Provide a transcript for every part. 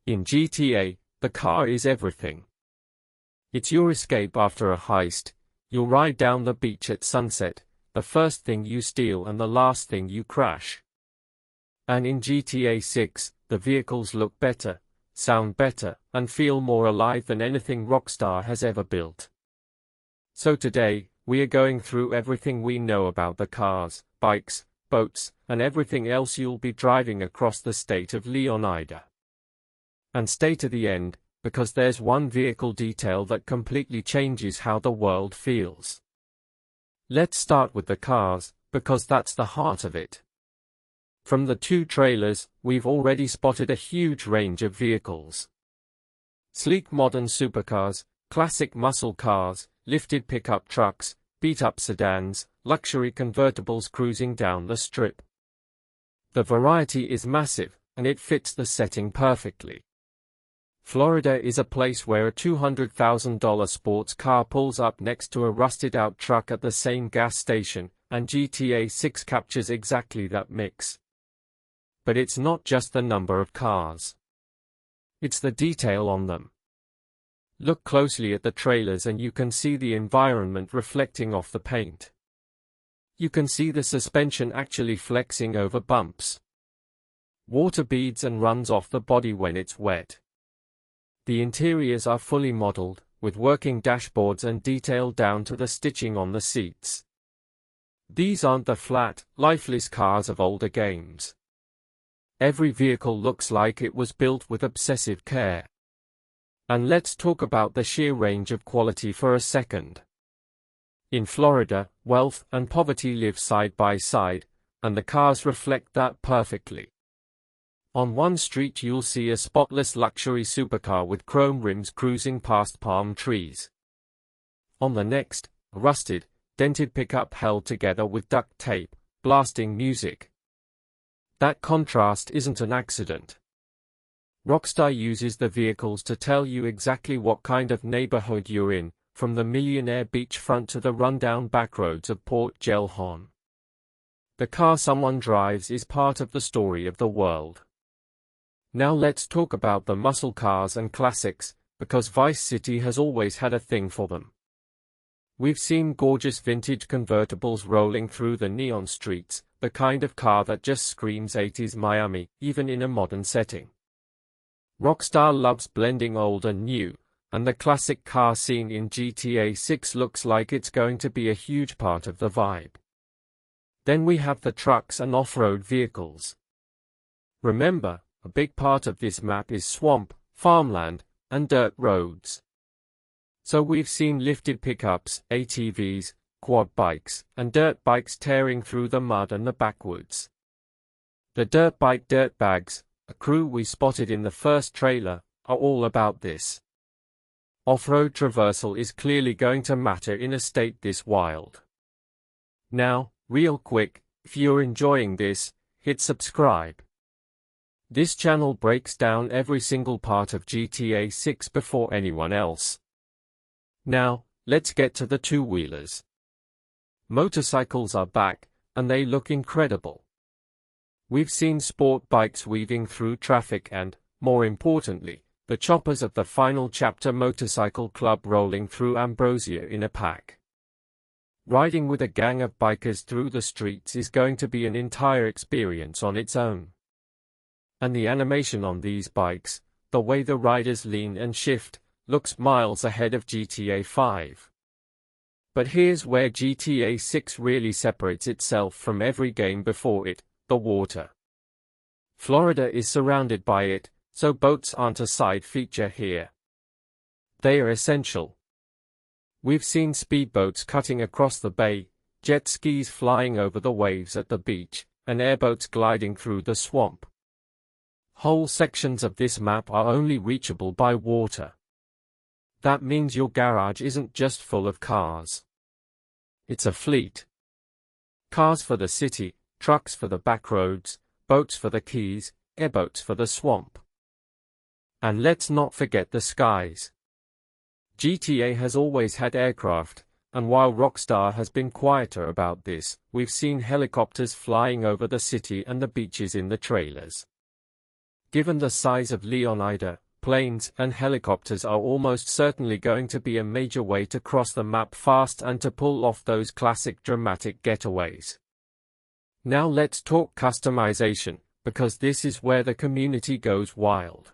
In GTA, the car is everything. It's your escape after a heist, your ride down the beach at sunset, the first thing you steal and the last thing you crash. And in GTA 6, the vehicles look better, sound better, and feel more alive than anything Rockstar has ever built. So today, we are going through everything we know about the cars, bikes, boats, and everything else you'll be driving across the state of Leonida. And stay to the end, because there's one vehicle detail that completely changes how the world feels. Let's start with the cars, because that's the heart of it. From the two trailers, we've already spotted a huge range of vehicles. Sleek modern supercars, classic muscle cars, lifted pickup trucks, beat-up sedans, luxury convertibles cruising down the strip. The variety is massive, and it fits the setting perfectly. Florida is a place where a $200,000 sports car pulls up next to a rusted-out truck at the same gas station, and GTA 6 captures exactly that mix. But it's not just the number of cars. It's the detail on them. Look closely at the trailers and you can see the environment reflecting off the paint. You can see the suspension actually flexing over bumps. Water beads and runs off the body when it's wet. The interiors are fully modeled, with working dashboards and detail down to the stitching on the seats. These aren't the flat, lifeless cars of older games. Every vehicle looks like it was built with obsessive care. And let's talk about the sheer range of quality for a second. In Florida, wealth and poverty live side by side, and the cars reflect that perfectly. On one street you'll see a spotless luxury supercar with chrome rims cruising past palm trees. On the next, a rusted, dented pickup held together with duct tape, blasting music. That contrast isn't an accident. Rockstar uses the vehicles to tell you exactly what kind of neighborhood you're in, from the millionaire beachfront to the rundown backroads of Port Gelhon. The car someone drives is part of the story of the world. Now let's talk about the muscle cars and classics, because Vice City has always had a thing for them. We've seen gorgeous vintage convertibles rolling through the neon streets, the kind of car that just screams 80s Miami, even in a modern setting. Rockstar loves blending old and new, and the classic car scene in GTA 6 looks like it's going to be a huge part of the vibe. Then we have the trucks and off-road vehicles. Remember, a big part of this map is swamp, farmland, and dirt roads. So we've seen lifted pickups, ATVs, quad bikes, and dirt bikes tearing through the mud and the backwoods. The dirt bike dirtbags, a crew we spotted in the first trailer, are all about this. Off-road traversal is clearly going to matter in a state this wild. Now, real quick, if you're enjoying this, hit subscribe. This channel breaks down every single part of GTA 6 before anyone else. Now, let's get to the two-wheelers. Motorcycles are back, and they look incredible. We've seen sport bikes weaving through traffic and, more importantly, the choppers of the Final Chapter Motorcycle Club rolling through Ambrosia in a pack. Riding with a gang of bikers through the streets is going to be an entire experience on its own. And the animation on these bikes, the way the riders lean and shift, looks miles ahead of GTA 5. But here's where GTA 6 really separates itself from every game before it, the water. Florida is surrounded by it, so boats aren't a side feature here. They are essential. We've seen speedboats cutting across the bay, jet skis flying over the waves at the beach, and airboats gliding through the swamp. Whole sections of this map are only reachable by water. That means your garage isn't just full of cars. It's a fleet. Cars for the city, trucks for the backroads, boats for the keys, airboats for the swamp. And let's not forget the skies. GTA has always had aircraft, and while Rockstar has been quieter about this, we've seen helicopters flying over the city and the beaches in the trailers. Given the size of Leonida, planes and helicopters are almost certainly going to be a major way to cross the map fast and to pull off those classic dramatic getaways. Now let's talk customization, because this is where the community goes wild.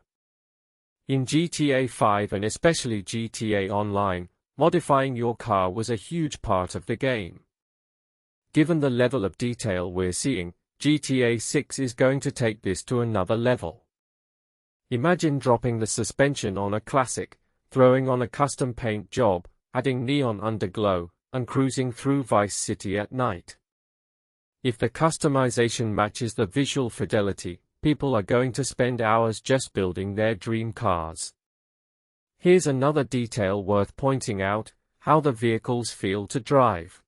In GTA 5 and especially GTA Online, modifying your car was a huge part of the game. Given the level of detail we're seeing, GTA 6 is going to take this to another level. Imagine dropping the suspension on a classic, throwing on a custom paint job, adding neon underglow, and cruising through Vice City at night. If the customization matches the visual fidelity, people are going to spend hours just building their dream cars. Here's another detail worth pointing out: how the vehicles feel to drive.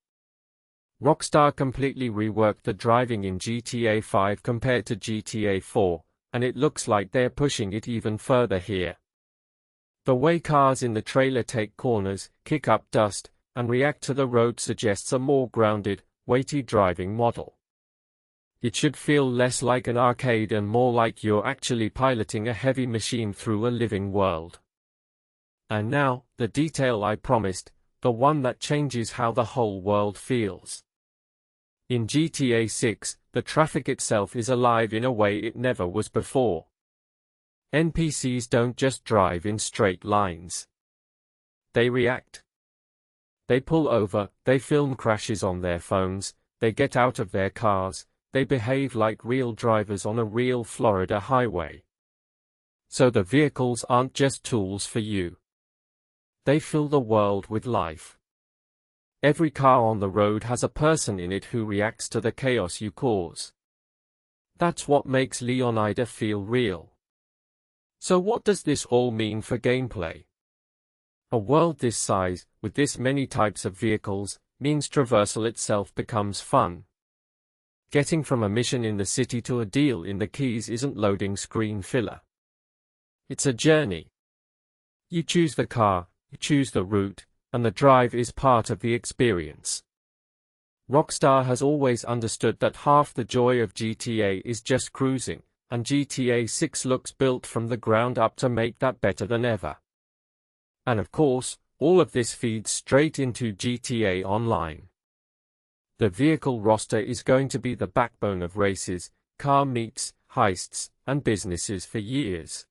Rockstar completely reworked the driving in GTA 5 compared to GTA 4, and it looks like they're pushing it even further here. The way cars in the trailer take corners, kick up dust, and react to the road suggests a more grounded, weighty driving model. It should feel less like an arcade and more like you're actually piloting a heavy machine through a living world. And now, the detail I promised, the one that changes how the whole world feels. In GTA 6, the traffic itself is alive in a way it never was before. NPCs don't just drive in straight lines. They react. They pull over, they film crashes on their phones, they get out of their cars, they behave like real drivers on a real Florida highway. So the vehicles aren't just tools for you. They fill the world with life. Every car on the road has a person in it who reacts to the chaos you cause. That's what makes Leonida feel real. So what does this all mean for gameplay? A world this size, with this many types of vehicles, means traversal itself becomes fun. Getting from a mission in the city to a deal in the Keys isn't loading screen filler. It's a journey. You choose the car, you choose the route, and the drive is part of the experience. Rockstar has always understood that half the joy of GTA is just cruising, and GTA 6 looks built from the ground up to make that better than ever. And of course, all of this feeds straight into GTA Online. The vehicle roster is going to be the backbone of races, car meets, heists, and businesses for years.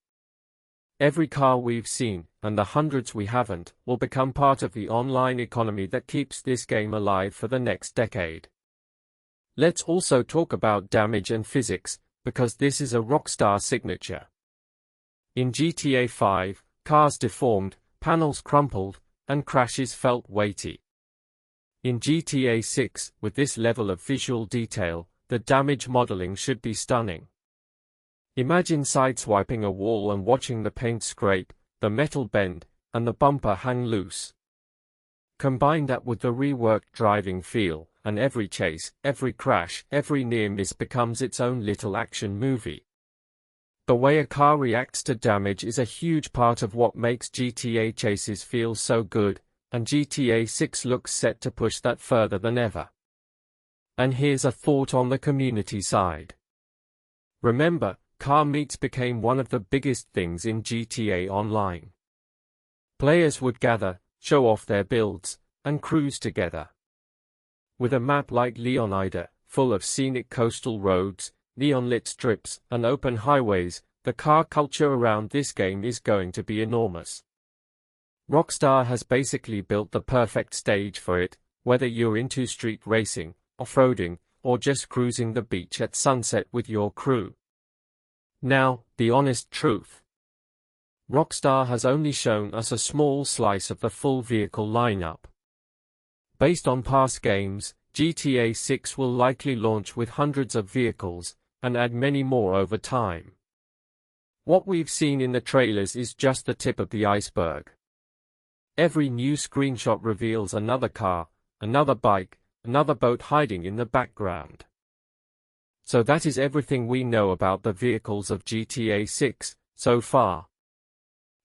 Every car we've seen, and the hundreds we haven't, will become part of the online economy that keeps this game alive for the next decade. Let's also talk about damage and physics, because this is a Rockstar signature. In GTA 5, cars deformed, panels crumpled, and crashes felt weighty. In GTA 6, with this level of visual detail, the damage modeling should be stunning. Imagine sideswiping a wall and watching the paint scrape, the metal bend, and the bumper hang loose. Combine that with the reworked driving feel, and every chase, every crash, every near miss becomes its own little action movie. The way a car reacts to damage is a huge part of what makes GTA chases feel so good, and GTA 6 looks set to push that further than ever. And here's a thought on the community side. Remember, car meets became one of the biggest things in GTA Online. Players would gather, show off their builds, and cruise together. With a map like Leonida, full of scenic coastal roads, neon-lit strips, and open highways, the car culture around this game is going to be enormous. Rockstar has basically built the perfect stage for it, whether you're into street racing, off-roading, or just cruising the beach at sunset with your crew. Now, the honest truth. Rockstar has only shown us a small slice of the full vehicle lineup. Based on past games, GTA 6 will likely launch with hundreds of vehicles, and add many more over time. What we've seen in the trailers is just the tip of the iceberg. Every new screenshot reveals another car, another bike, another boat hiding in the background. So that is everything we know about the vehicles of GTA 6, so far.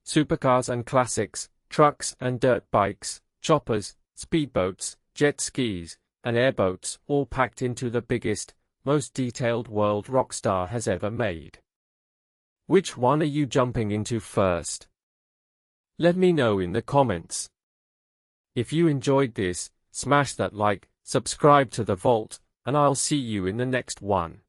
Supercars and classics, trucks and dirt bikes, choppers, speedboats, jet skis, and airboats, all packed into the biggest, most detailed world Rockstar has ever made. Which one are you jumping into first? Let me know in the comments. If you enjoyed this, smash that like, subscribe to the vault, and I'll see you in the next one.